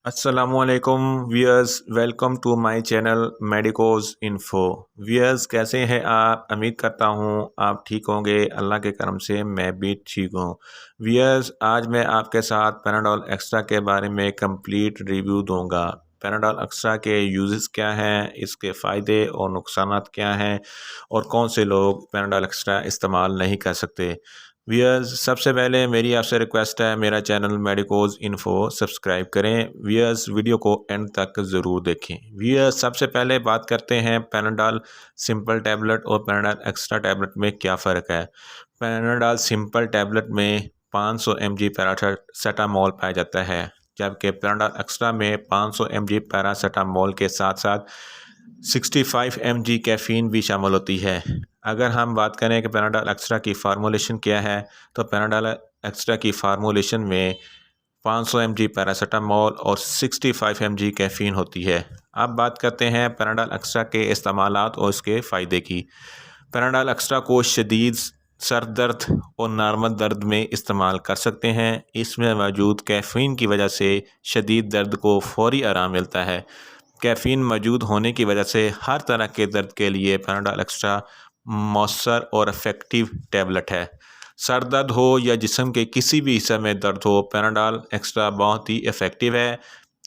अस्सलामुअलैकुम viewers, welcome to my channel medicos info. Viewers, कैसे हैं आप? उम्मीद करता हूं आप ठीक होंगे। अल्लाह के करम से मैं भी ठीक हूं। व्यूअर्स, आज मैं आपके साथ पैनाडोल एक्स्ट्रा के बारे में कंप्लीट रिव्यू दूंगा। पैनाडोल एक्स्ट्रा के यूजेस क्या हैं, इसके फ़ायदे और नुकसानात क्या हैं, और कौन से लोग पैनाडोल एक्स्ट्रा इस्तेमाल नहीं कर सकते। व्यूअर्स, सबसे पहले मेरी आपसे रिक्वेस्ट है, मेरा चैनल मेडिकोज इन्फो सब्सक्राइब करें। व्यूअर्स, वीडियो को एंड तक ज़रूर देखें। व्यूअर्स, सबसे पहले बात करते हैं पैनाडोल सिंपल टैबलेट और पैनाडोल एक्स्ट्रा टैबलेट में क्या फ़र्क है। पैनाडोल सिंपल टैबलेट में 500 mg पैरासीटामोल पाया जाता है, जबकि पैनाडोल एक्स्ट्रा में 500 mg पैरासीटामोल के साथ साथ 65 mg कैफ़ीन भी शामिल होती है। अगर हम बात करें कि पैनाडोल एक्स्ट्रा की फार्मूलेशन क्या है, तो पैनाडोल एक्स्ट्रा की फार्मूलेशन में 500 mg पैरासीटामोल और 65 mg कैफ़ीन होती है। अब बात करते हैं पैनाडोल एक्स्ट्रा के इस्तेमालात और इसके फ़ायदे की। पैनाडोल एक्स्ट्रा को शदीद सर दर्द और नॉर्मल दर्द में इस्तेमाल कर सकते हैं। इसमें मौजूद कैफ़ीन की वजह से शदीद दर्द को फ़ौरी आराम मिलता है। कैफ़ीन मौजूद होने की वजह से हर तरह के दर्द के लिए पैनाडोल एक्स्ट्रा मौसर और इफ़ेक्टिव टैबलेट है। सर दर्द हो या जिस्म के किसी भी हिस्से में दर्द हो, पैनाडोल एक्स्ट्रा बहुत ही इफ़ेक्टिव है।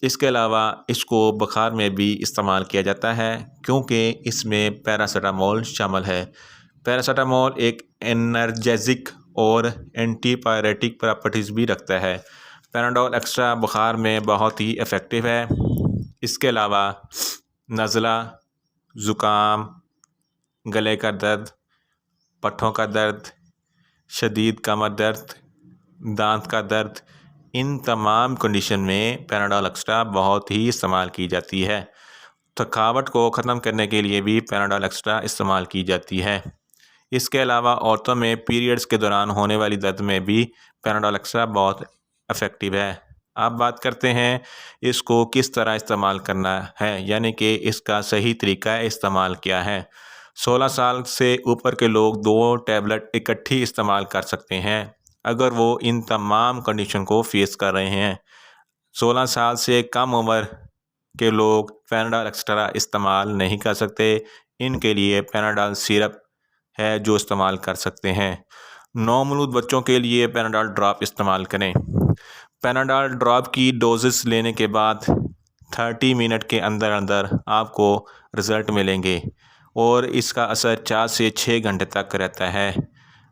इसके अलावा इसको बुखार में भी इस्तेमाल किया जाता है, क्योंकि इसमें पैरासीटामोल शामिल है। पैरासीटामोल एक एनर्जेटिक और एंटीपायरेटिक प्रॉपर्टीज़ भी रखता है। पैनाडोल एक्स्ट्रा बुखार में बहुत ही इफ़ेक्टिव है। इसके अलावा नज़ला, ज़ुकाम, गले का दर्द, पट्ठों का दर्द, शदीद कमर दर्द, दांत का दर्द, इन तमाम कंडीशन में पैनाडोल एक्स्ट्रा बहुत ही इस्तेमाल की जाती है। थकावट को ख़त्म करने के लिए भी पैनाडोल एक्स्ट्रा इस्तेमाल की जाती है। इसके अलावा औरतों में पीरियड्स के दौरान होने वाली दर्द में भी पैनाडोल एक्स्ट्रा बहुत इफ़ेक्टिव है। अब बात करते हैं इसको किस तरह इस्तेमाल करना है, यानी कि इसका सही तरीका इस्तेमाल क्या है। 16 साल से ऊपर के लोग 2 टैबलेट इकट्ठी इस्तेमाल कर सकते हैं, अगर वो इन तमाम कंडीशन को फेस कर रहे हैं। 16 साल से कम उम्र के लोग पैनाडोल एक्स्ट्रा इस्तेमाल नहीं कर सकते। इनके लिए पैनाडोल सिरप है जो इस्तेमाल कर सकते हैं। नौमौलूद बच्चों के लिए पैनाडोल ड्रॉप इस्तेमाल करें। पैनाडोल ड्रॉप की डोजेस लेने के बाद 30 मिनट के अंदर अंदर आपको रिज़ल्ट मिलेंगे और इसका असर 4 से 6 घंटे तक रहता है।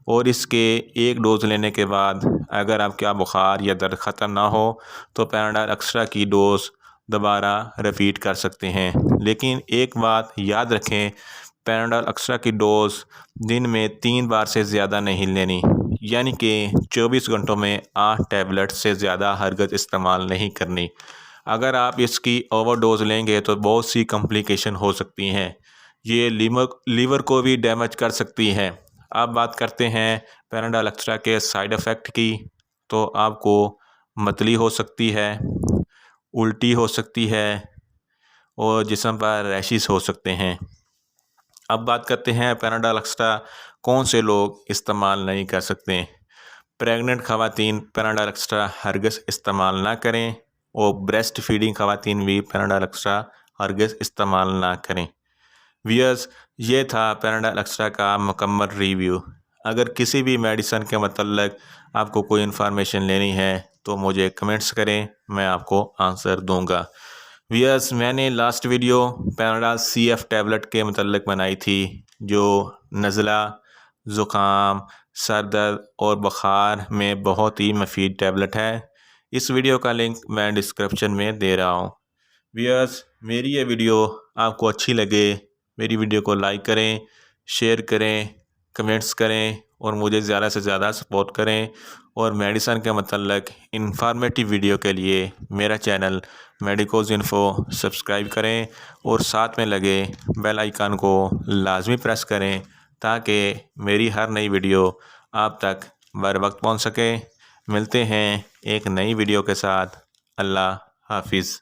और इसके एक डोज़ लेने के बाद अगर आपका बुखार या दर्द ख़त्म ना हो तो पैनाडोल एक्स्ट्रा की डोज़ दोबारा रिपीट कर सकते हैं। लेकिन एक बात याद रखें, पैनाडोल एक्स्ट्रा की डोज़ दिन में 3 बार से ज़्यादा नहीं लेनी, यानी कि 24 घंटों में 8 टैबलेट से ज़्यादा हरगिज़ इस्तेमाल नहीं करनी। अगर आप इसकी ओवरडोज़ लेंगे तो बहुत सी कॉम्प्लिकेशन हो सकती हैं। ये लीवर को भी डैमेज कर सकती हैं। अब बात करते हैं पैनाडोल एक्स्ट्रा के साइड इफ़ेक्ट की। तो आपको मतली हो सकती है, उल्टी हो सकती है और जिस्म पर रैशेस हो सकते हैं। अब बात करते हैं पैनाडोल एक्स्ट्रा कौन से लोग इस्तेमाल नहीं कर सकते। प्रेग्नेंट ख़वातीन पैनाडोल एक्स्ट्रा हरगिज़ इस्तेमाल ना करें और ब्रेस्ट फीडिंग ख़वातीन भी पैनाडोल एक्स्ट्रा हरगिज़ इस्तेमाल ना करें। व्यूअर्स, ये था पैनाडोल एक्स्ट्रा का मुकम्मल रिव्यू। अगर किसी भी मेडिसन के मतलब आपको कोई इन्फॉर्मेशन लेनी है तो मुझे कमेंट्स करें, मैं आपको आंसर दूंगा। व्यूअर्स, मैंने last video Panadol CF tablet के मतलब बनाई थी, जो नज़ला, ज़ुकाम, सर दर्द और बुखार में बहुत ही मुफीद टैबलेट है। इस वीडियो का लिंक मैं डिस्क्रिप्शन में दे रहा हूँ। व्यूअर्स, मेरी ये वीडियो आपको अच्छी लगे, मेरी वीडियो को लाइक करें, शेयर करें, कमेंट्स करें और मुझे ज़्यादा से ज़्यादा सपोर्ट करें। और मेडिसन के मतलब इंफॉर्मेटिव वीडियो के लिए मेरा चैनल मेडिकोज इन्फो सब्सक्राइब करें और साथ में लगे बेल आइकन को लाजमी प्रेस करें, ताकि मेरी हर नई वीडियो आप तक बर वक्त पहुँच सके। मिलते हैं एक नई वीडियो के साथ। अल्लाह हाफिज़।